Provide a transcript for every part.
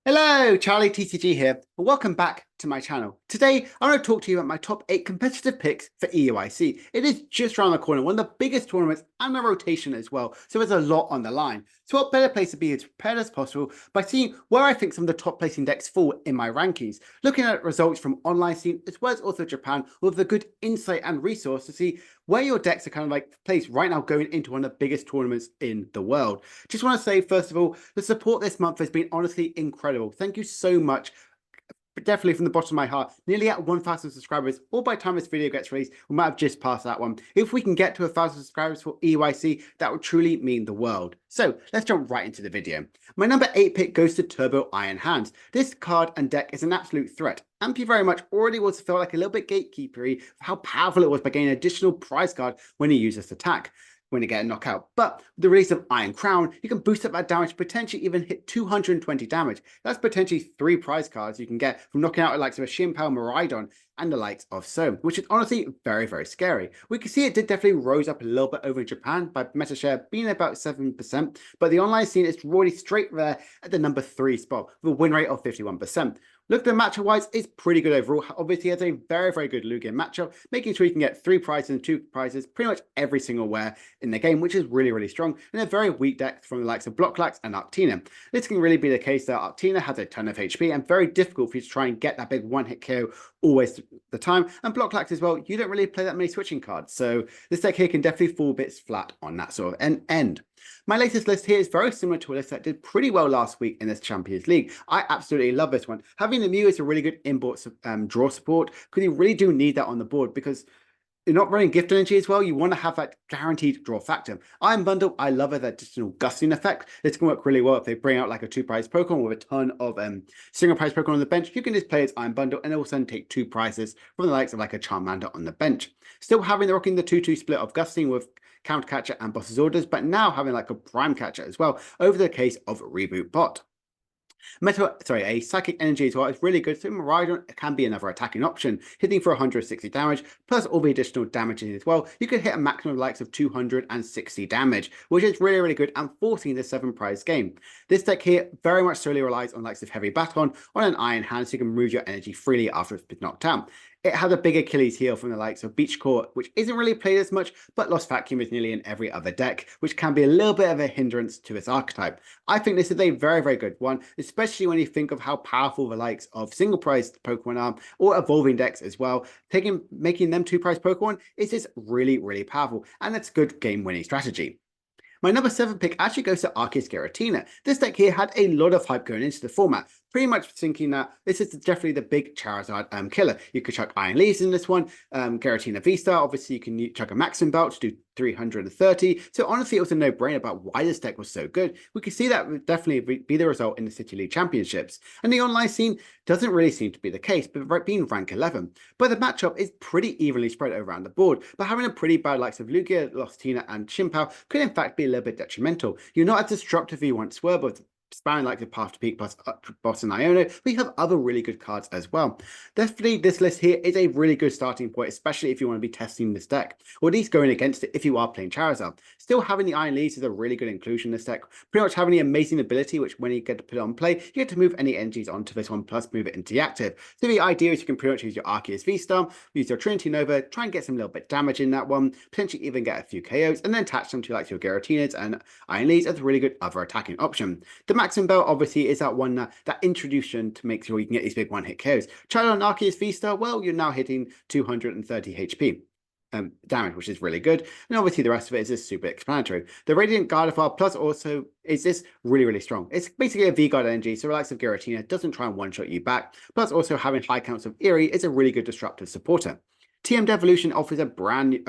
Hello, Charlie TCG here, and welcome back to my channel. Today, I want to talk to you about my top 8 competitive picks for EUIC. It is just around the corner, one of the biggest tournaments and the rotation as well, so there's a lot on the line. So what better place to be as prepared as possible by seeing where I think some of the top placing decks fall in my rankings, looking at results from online scene as well as also Japan with a good insight and resource to see where your decks are kind of like placed right now going into one of the biggest tournaments in the world. Just want to say, first of all, the support this month has been honestly incredible. Thank you so much. Definitely from the bottom of my heart, nearly at 1,000 subscribers, or by the time this video gets released, we might have just passed that one. If we can get to 1,000 subscribers for EUIC, that would truly mean the world. So let's jump right into the video. My number 8 pick goes to Turbo Iron Hands. This card and deck is an absolute threat. Ampy very much already was felt like a little bit gatekeepery for how powerful it was by gaining an additional prize card when he used this attack when you get a knockout. But with the release of Iron Crown, you can boost up that damage, potentially even hit 220 damage. That's potentially 3 prize cards you can get from knocking out the likes of a Chien-Pao, Miraidon, and the likes of so, which is honestly very, very scary. We can see it did definitely rose up a little bit over in Japan by meta share being about 7%, but the online scene is really straight there at the number 3 spot with a win rate of 51%. Look, the matchup wise is pretty good overall. Obviously, it's a very, very good Lugia matchup, making sure you can get 3 prizes and 2 prizes pretty much every single where in the game, which is really, really strong. And a very weak deck from the likes of Blocklax and Arctina. This can really be the case that Arctina has a ton of HP and very difficult for you to try and get that big one-hit KO always the time. And Blocklax as well, you don't really play that many switching cards. So this deck here can definitely fall bits flat on that sort of end. My latest list here is very similar to a list that did pretty well last week in this Champions League. I absolutely love this one. Having the Mew is a really good inboard draw support because you really do need that on the board because you're not running gift energy as well. You want to have that guaranteed draw factor. Iron Bundle, I love it, that additional gusting effect. This can work really well if they bring out like a 2-prize Pokemon with a ton of single prize Pokemon on the bench. You can just play its Iron Bundle and also take 2 prizes from the likes of like a Charmander on the bench. Still having the rocking the 2-2 split of gusting with Counter Catcher and Boss's Orders, but now having like a Prime Catcher as well over the case of Reboot Bot. A Psychic Energy as well is really good, so Miraidon can be another attacking option, hitting for 160 damage, plus all the additional damages as well. You could hit a maximum of likes of 260 damage, which is really, really good, and forcing the 7 prize game. This deck here very much solely relies on likes of Heavy Baton on an Iron Hand, so you can move your energy freely after it's been knocked out. It has a big Achilles heel from the likes of Beach Court, which isn't really played as much, but Lost Vacuum is nearly in every other deck, which can be a little bit of a hindrance to its archetype. I think this is a very, very good one, especially when you think of how powerful the likes of single prize Pokemon are, or evolving decks as well. Making them 2-prize Pokemon is just really, really powerful, and it's good game-winning strategy. My number 7 pick actually goes to Arceus Giratina. This deck here had a lot of hype going into the format, pretty much thinking that this is definitely the big Charizard killer. You could chuck Iron Leaves in this one, Giratina VSTAR, obviously you can chuck a Maximum Belt to do 330, so honestly it was a no-brainer about why this deck was so good. We could see that would definitely be the result in the City League Championships, and the online scene doesn't really seem to be the case, but being rank 11. But the matchup is pretty evenly spread around the board, but having a pretty bad likes of Lugia, Lostina, and Chien-Pao could in fact be a little bit detrimental. You're not as disruptive as you once were, but spanning like the Path to Peak plus Boss and Iono, but you have other really good cards as well. Definitely this list here is a really good starting point, especially if you want to be testing this deck, or at least going against it if you are playing Charizard. Still having the Iron Leaves is a really good inclusion in this deck, pretty much having the amazing ability, which when you get to put it on play, you get to move any energies onto this one, plus move it into the active. So the idea is you can pretty much use your Arceus V-Star, use your Trinity Nova, try and get some little bit damage in that one, potentially even get a few KOs, and then attach them to like your Giratinas and Iron Leaves as a really good other attacking option. The Maximum Belt obviously is that one that introduction to make sure you can get these big one-hit KOs. Try on Arceus V-Star, well, you're now hitting 230 HP. Damage, which is really good, and obviously the rest of it is just super explanatory. The Radiant Gardevoir plus also is this really, really strong. It's basically a V-Guard energy, so relax of Giratina doesn't try and one-shot you back, plus also having high counts of Eerie is a really good disruptive supporter. TM Devolution offers a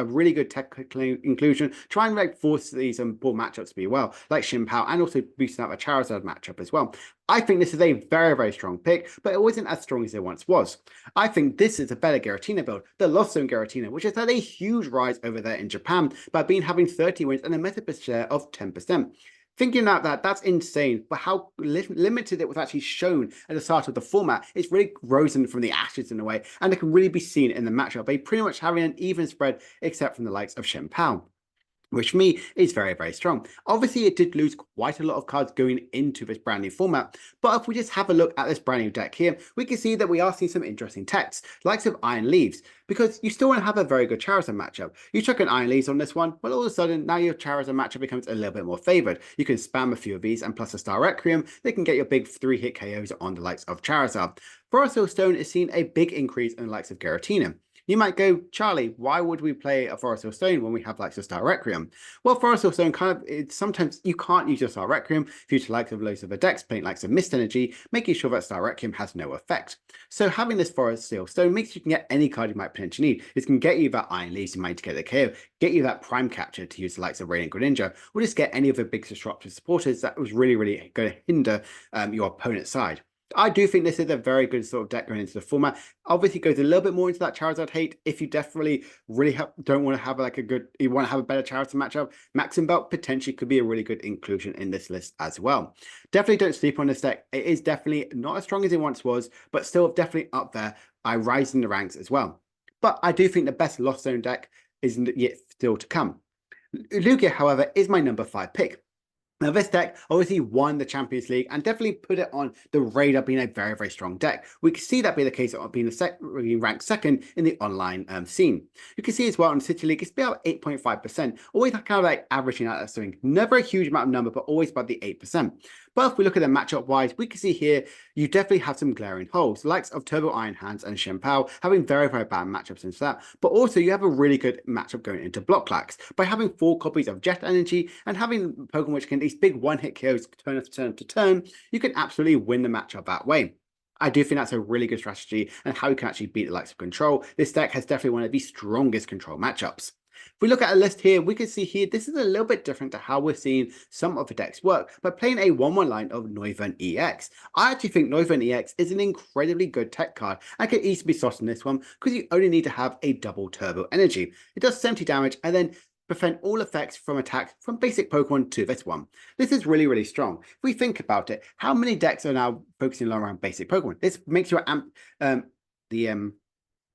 really good technical inclusion, try and like force these board matchups to be well, like Chien-Pao, and also boosting out a Charizard matchup as well. I think this is a very, very strong pick, but it wasn't as strong as it once was. I think this is a better Giratina build, the Lost Zone Giratina, which has had a huge rise over there in Japan by having 30 wins and a meta share of 10%. Thinking about that, that's insane, but how limited it was actually shown at the start of the format. It's really risen from the ashes in a way, and it can really be seen in the matchup by pretty much having an even spread except from the likes of Chien-Pao. which for me is very strong. Obviously, it did lose quite a lot of cards going into this brand new format, but if we just have a look at this brand new deck here, we can see that we are seeing some interesting texts, likes of Iron Leaves, because you still want to have a very good Charizard matchup. You chuck an Iron Leaves on this one, well, all of a sudden, now your Charizard matchup becomes a little bit more favored. You can spam a few of these, and plus a Star Requiem, they can get your big 3-hit KOs on the likes of Charizard. Forest Stone is seeing a big increase in the likes of Giratina. You might go, Charlie, why would we play a Forest Stone when we have likes of Star Requiem? Well, Forest Stone sometimes you can't use your Star Requiem due to likes of loads of a Dex, playing likes of Mist Energy, making sure that Star Requiem has no effect. So having this Forest Stone makes you can get any card you might potentially need. It can get you that Iron Leaves you might to get the KO, get you that Prime Capture to use the likes of Radiant Greninja, or just get any of the big disruptive supporters that was really going to hinder your opponent's side. I do think this is a very good sort of deck going into the format. Obviously, goes a little bit more into that Charizard hate. If you definitely really don't want to have like you want to have a better Charizard matchup, Maxim Belt potentially could be a really good inclusion in this list as well. Definitely don't sleep on this deck. It is definitely not as strong as it once was, but still definitely up there by rising the ranks as well. But I do think the best Lost Zone deck is yet still to come. Lugia, however, is my number 5 pick. Now, this deck obviously won the Champions League and definitely put it on the radar being a very strong deck. We can see that be the case of being ranked second in the online scene. You can see as well in City League, it's about 8.5%, always kind of like averaging out that swing. Never a huge amount of number, but always about the 8%. But if we look at the matchup wise, we can see here, you definitely have some glaring holes. The likes of Turbo Iron Hands and Chien-Pao having very bad matchups into that. But also you have a really good matchup going into Block Clacks by having 4 copies of Jet Energy and having Pokemon which can these big one-hit KOs turn after turn to turn. You can absolutely win the matchup that way. I do think that's a really good strategy and how you can actually beat the likes of Control. This deck has definitely one of the strongest Control matchups. If we look at a list here, we can see here, this is a little bit different to how we're seeing some of the decks work by playing a 1/1 line of Noivern EX. I actually think Noivern EX is an incredibly good tech card and can easily be sourced in this one because you only need to have a double turbo energy. It does 70 damage and then prevent all effects from attacks from basic Pokemon to this one. This is really strong. If we think about it, how many decks are now focusing around basic Pokemon? This makes your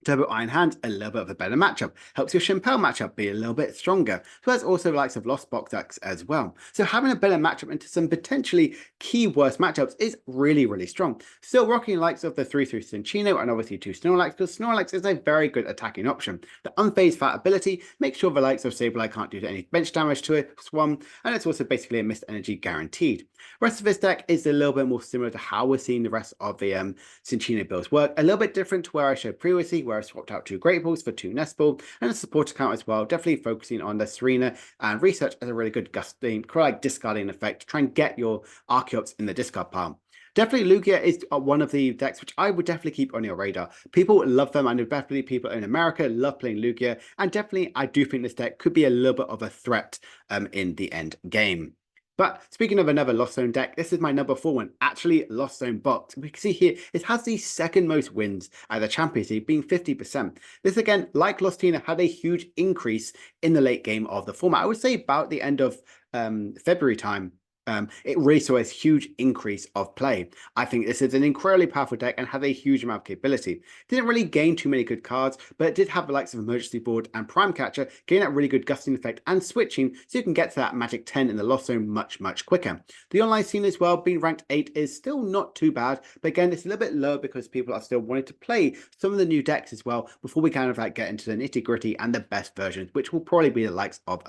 Turbo Iron Hands a little bit of a better matchup. Helps your Chien-Pao matchup be a little bit stronger. So there's also the likes of Lost Box decks as well. So having a better matchup into some potentially key worst matchups is really strong. Still rocking the likes of the 3/3 Cinccino and obviously 2 Snorlax, because Snorlax is a very good attacking option. The Unfazed Fat ability makes sure the likes of Sableye can't do any bench damage to it, Swan, and it's also basically a missed energy guaranteed. The rest of this deck is a little bit more similar to how we're seeing the rest of the Cinccino builds work. A little bit different to where I showed previously, where I swapped out 2 Great Balls for 2 Nest Ball and a support account as well, definitely focusing on the Serena and Research as a really good discarding effect to try and get your Arceus in the discard pile. Definitely Lugia is one of the decks which I would definitely keep on your radar. People love them. I know definitely people in America love playing Lugia, and definitely I do think this deck could be a little bit of a threat in the end game. But speaking of another Lost Zone deck, this is my number 4 one, actually Lost Zone Box. We can see here, it has the second most wins at the Champions League, being 50%. This again, like Lostina, had a huge increase in the late game of the format. I would say about the end of February time. It really saw a huge increase of play. I think this is an incredibly powerful deck and has a huge amount of capability. Didn't really gain too many good cards, but it did have the likes of Emergency Board and Prime Catcher, getting that really good gusting effect and switching so you can get to that magic 10 in the Lost Zone much quicker. The online scene as well, being ranked 8 is still not too bad, but again, it's a little bit low because people are still wanting to play some of the new decks as well before we kind of like get into the nitty gritty and the best versions, which will probably be the likes of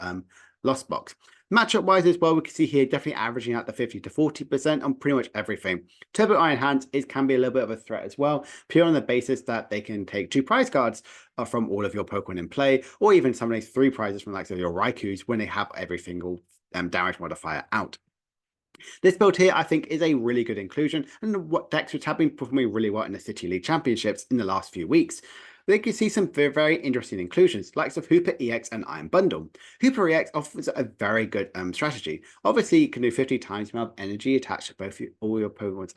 Lost Box. Matchup wise as well, we can see here definitely averaging out the 50 to 40% on pretty much everything. Turbo Iron Hands can be a little bit of a threat as well, pure on the basis that they can take 2 prize cards from all of your Pokemon in play, or even some of these 3 prizes from the likes of your Raikus when they have every single damage modifier out. This build here, I think, is a really good inclusion, and what decks which have been performing really well in the City League Championships in the last few weeks. They can see some very interesting inclusions, likes of Hooper EX and Iron Bundle. Hooper EX offers a very good strategy. Obviously, you can do 50 times the amount of energy attached to all your Pokemon's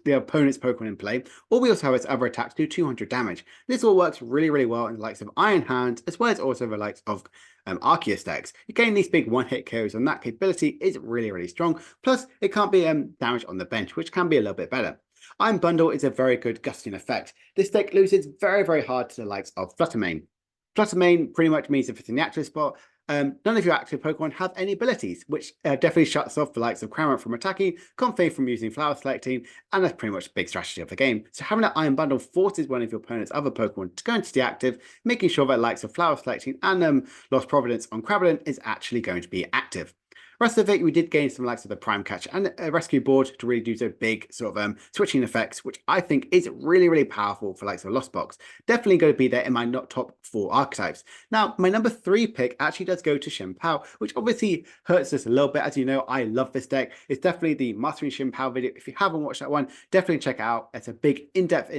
the opponent's Pokemon in play. Or we also have its other attacks do 200 damage. This all works really well in the likes of Iron Hands, as well as also the likes of Arceus decks. You gain these big one-hit KOs, and that capability is really strong. Plus, it can't be damaged on the bench, which can be a little bit better. Iron Bundle is a very good gusting effect. This deck loses very hard to the likes of Fluttermane. Plus the main pretty much means if it's in the active spot, none of your active Pokemon have any abilities, which definitely shuts off the likes of Cramorant from attacking, Comfey from using Flower Selecting, and that's pretty much the big strategy of the game. So having that Iron Bundle forces one of your opponent's other Pokemon to go into the active, making sure that likes of Flower Selecting and Lost Providence on Crabalin is actually going to be active. Rest of it, we did gain some likes of the Prime Catch and a Rescue Board to really do so big sort of switching effects, which I think is really, really powerful for likes of Lost Box. Definitely going to be there in my not top 4 archetypes. Now, my number 3 pick actually does go to Chien-Pao, which obviously hurts us a little bit. As you know, I love this deck. It's definitely the Mastering Chien-Pao video. If you haven't watched that one, definitely check it out. It's a big in-depth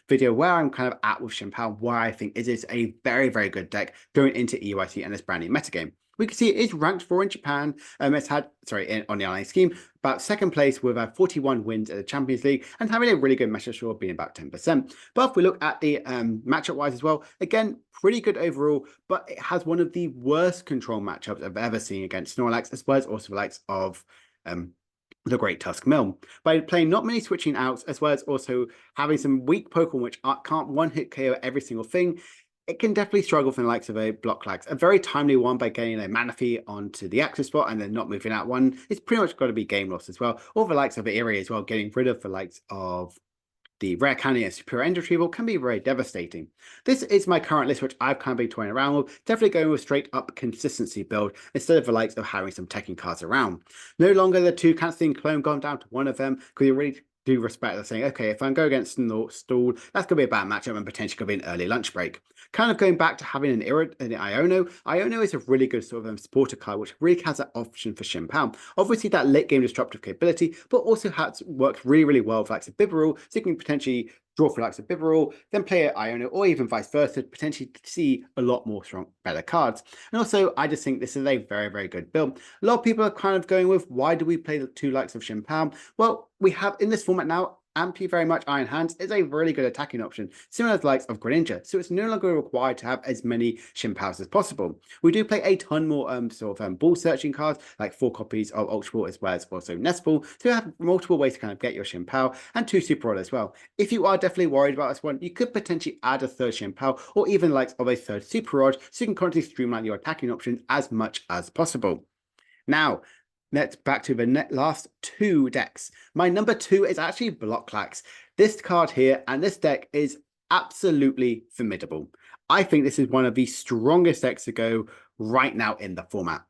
video where I'm kind of at with Chien-Pao, why I think it is a very, very good deck going into EUIC and this brand new metagame. We can see it is ranked 4 in Japan. It's had, on the online scheme, about second place with 41 wins at the Champions League and having a really good measure score being about 10%. But if we look at the matchup-wise as well, again, pretty good overall, but it has one of the worst control matchups I've ever seen against Snorlax, as well as also the likes of the Great Tusk Mill. By playing not many switching outs, as well as also having some weak Pokemon which can't one-hit KO every single thing, it can definitely struggle from the likes of a Block Lags. A very timely one by getting a Manaphy onto the active spot and then not moving out one. It's pretty much got to be game loss as well. Or the likes of Eerie as well, getting rid of the likes of the Rare Candy and Superior End Retrieval can be very devastating. This is my current list, which I've kind of been toying around with. Definitely going with straight up consistency build instead of the likes of having some teching cards around. No longer the 2 cancelling clone, gone down to 1 of them because you really do respect the saying, okay, if I go against Stall, that's going to be a bad matchup and potentially going to be an early lunch break. Kind of going back to having an Iono. Iono is a really good sort of supporter card, which really has that option for Chien-Pao. Obviously, that late game disruptive capability, but also works really, really well with likes of Bibarel, so you can potentially draw for likes of Bibarel, then play Iono, or even vice versa, to potentially see a lot more better cards. And also, I just think this is a very, very good build. A lot of people are kind of going with, why do we play the 2 likes of Chien-Pao? Well, we have in this format now, Ampy very much Iron Hands is a really good attacking option, similar to the likes of Greninja, so it's no longer required to have as many Chien-Paos as possible. We do play a ton more ball searching cards, like 4 copies of Ultra Ball as well as also Nest Ball, so you have multiple ways to kind of get your Chien-Pao, and 2 Super Rod as well. If you are definitely worried about this one, you could potentially add a 3rd Chien-Pao, or even likes of a 3rd Super Rod, so you can constantly streamline your attacking options as much as possible. Now, let's back to the last 2 decks. My number 2 is actually Block Lags. This card here and this deck is absolutely formidable. I think this is one of the strongest decks to go right now in the format.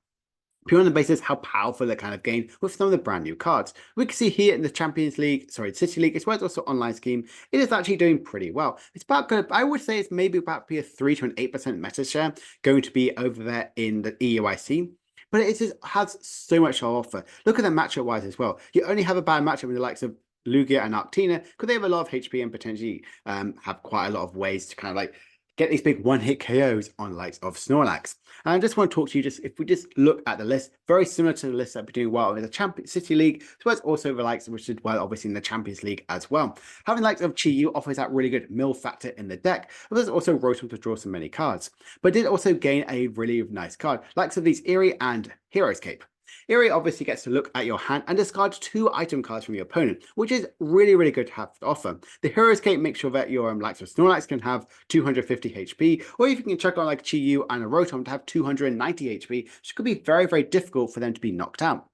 Pure on the basis how powerful it kind of gained with some of the brand new cards. We can see here in the Champions League, City League, as well as also online scheme, it is actually doing pretty well. It's about good. I would say it's maybe about to be a 3 to an 8% meta share going to be over there in the EUIC. But it just has so much to offer. Look at the matchup wise as well. You only have a bad matchup with the likes of Lugia and Arceus because they have a lot of HP and potentially have quite a lot of ways to kind of like get these big one-hit KOs on the likes of Snorlax. And I just want to talk to you, if we just look at the list, very similar to the list that we're doing well in the Champions City League, as well as also the likes of which did well, obviously, in the Champions League as well. Having the likes of Chi-Yu offers that really good mill factor in the deck, but there's also Rotom to draw so many cards. But did also gain a really nice card, likes of these Eerie and Hero's Cape. Eerie obviously gets to look at your hand and discard 2 item cards from your opponent, which is really good to have to offer. The Hero's Cape makes sure that your likes of Snorlax can have 250 HP, or if you can check on like Chi-Yu and a Rotom to have 290 HP, which could be very difficult for them to be knocked out.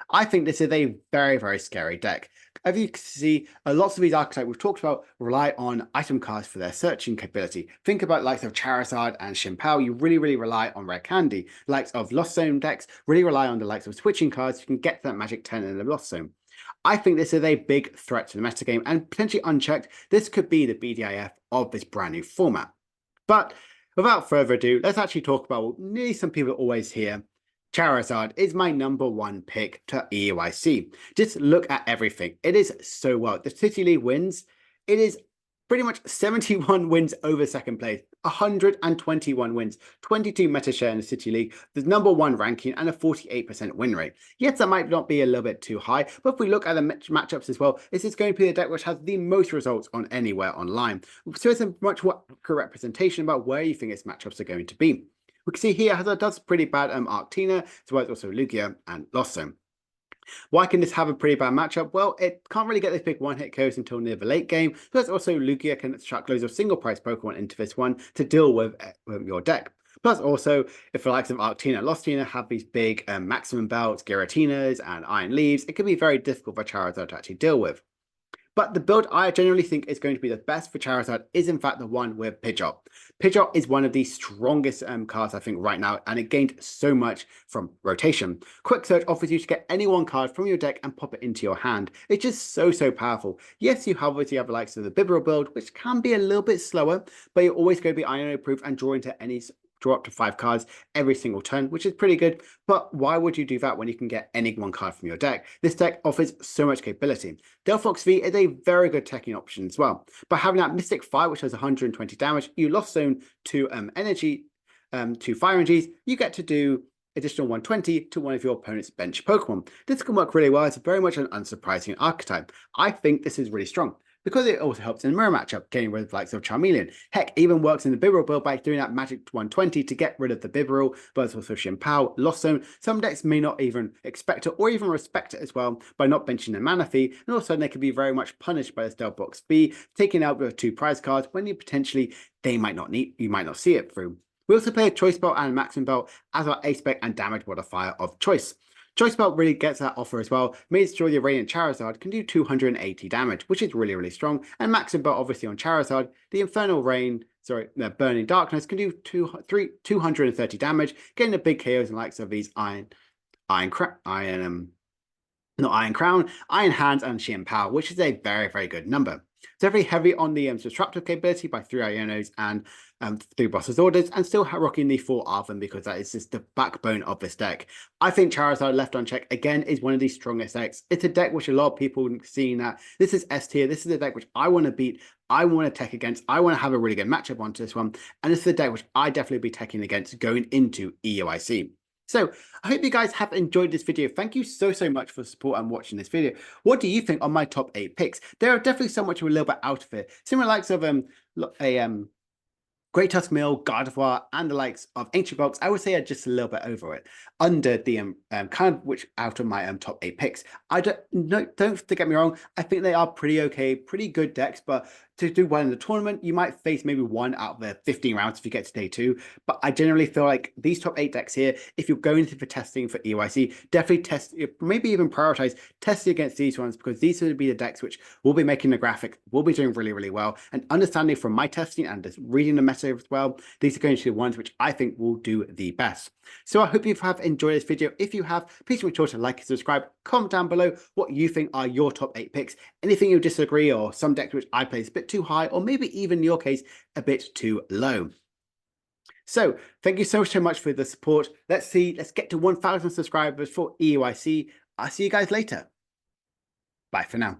I think this is a very scary deck. As you can see, lots of these archetypes we've talked about rely on item cards for their searching capability. Think about likes of Charizard and Chien-Pao, you really rely on Rare Candy. Likes of Lost Zone decks really rely on the likes of switching cards, you can get to that magic 10 in the Lost Zone. I think this is a big threat to the metagame, and potentially unchecked, this could be the BDIF of this brand new format. But without further ado, let's actually talk about what nearly some people always hear. Charizard is my number 1 pick to EUIC. Just look at everything. It is so well. The City League wins. It is pretty much 71 wins over second place, 121 wins, 22 meta share in the City League, the number 1 ranking, and a 48% win rate. Yes, that might not be a little bit too high, but if we look at the matchups as well, this is going to be the deck which has the most results on anywhere online. So it's a much more accurate representation about where you think its matchups are going to be. We can see here it does pretty bad Arctina, as well as also Lugia and Lost Zone. Why can this have a pretty bad matchup? Well, it can't really get those big one-hit KOs until near the late game. Plus, also Lugia can chuck loads of single-price Pokemon into this one to deal with your deck. Plus, also, if the likes of Arctina and Lostina have these big maximum belts, Giratinas, and Iron Leaves, it can be very difficult for Charizard to actually deal with. But the build I generally think is going to be the best for Charizard is in fact the one with Pidgeot. Pidgeot is one of the strongest cards I think right now, and it gained so much from rotation. Quick Search offers you to get any one card from your deck and pop it into your hand. It's just so powerful. Yes, you obviously have the likes of the Bibarel build, which can be a little bit slower, but you're always going to be INO proof and draw into any draw up to 5 cards every single turn, which is pretty good. But why would you do that when you can get any one card from your deck? This deck offers so much capability. Delphox V is a very good teching option as well. By having that Mystic Fire, which has 120 damage, you lost zone to energy, to fire energies, you get to do additional 120 to one of your opponent's bench Pokemon. This can work really well. It's very much an unsurprising archetype. I think this is really strong, because it also helps in the mirror matchup, getting rid of the likes of Charmeleon. Heck, even works in the Bibarel build by doing that magic 120 to get rid of the Bibarel, but it's also Chien-Pao, Lost Zone. Some decks may not even expect it or even respect it as well by not benching the mana fee, and also they can be very much punished by the Delphox V, taking out the 2 prize cards when you potentially you might not see it through. We also play a Choice Belt and a Maximum Belt as our ace spec and damage modifier of choice. Choice Belt really gets that offer as well, makes sure the Radiant Charizard can do 280 damage, which is really strong. And Maximum Belt obviously on Charizard, the the Burning Darkness can do 230 damage, getting the big KOs and likes of these Iron Hands and Chien-Pao, which is a very good number. It's very heavy on the disruptive capability by 3 Ionos and 3 Boss's Orders, and still rocking the 4 Arven because that is just the backbone of this deck. I think Charizard left unchecked again is one of the strongest decks. It's a deck which a lot of people seeing that this is S tier. This is a deck which I want to beat. I want to tech against. I want to have a really good matchup onto this one, and this is a deck which I definitely be teching against going into EUIC. So I hope you guys have enjoyed this video. Thank you so much for support and watching this video. What do you think on my top 8 picks? There are definitely some which are a little bit out of it. Similar likes of Great Tusk Mill, Gardevoir, and the likes of Ancient Box, I would say are just a little bit over it, under the kind of which out of my top 8 picks. Don't get me wrong, I think they are pretty okay, pretty good decks, but to do well in the tournament, you might face maybe 1 out of the 15 rounds if you get to day 2. But I generally feel like these top 8 decks here, if you're going for testing for EUIC, definitely test, maybe even prioritize testing against these ones, because these are to be the decks which will be making the graphic, will be doing really well. And understanding from my testing and just reading the meta as well, these are going to be the ones which I think will do the best. So I hope you have enjoyed this video. If you have, please make sure to like and subscribe. Comment down below what you think are your top 8 picks. Anything you disagree, or some decks which I play is a bit too high, or maybe even in your case a bit too low. So thank you so much for the support. Let's get to 1,000 subscribers for EUIC. I'll see you guys later. Bye for now.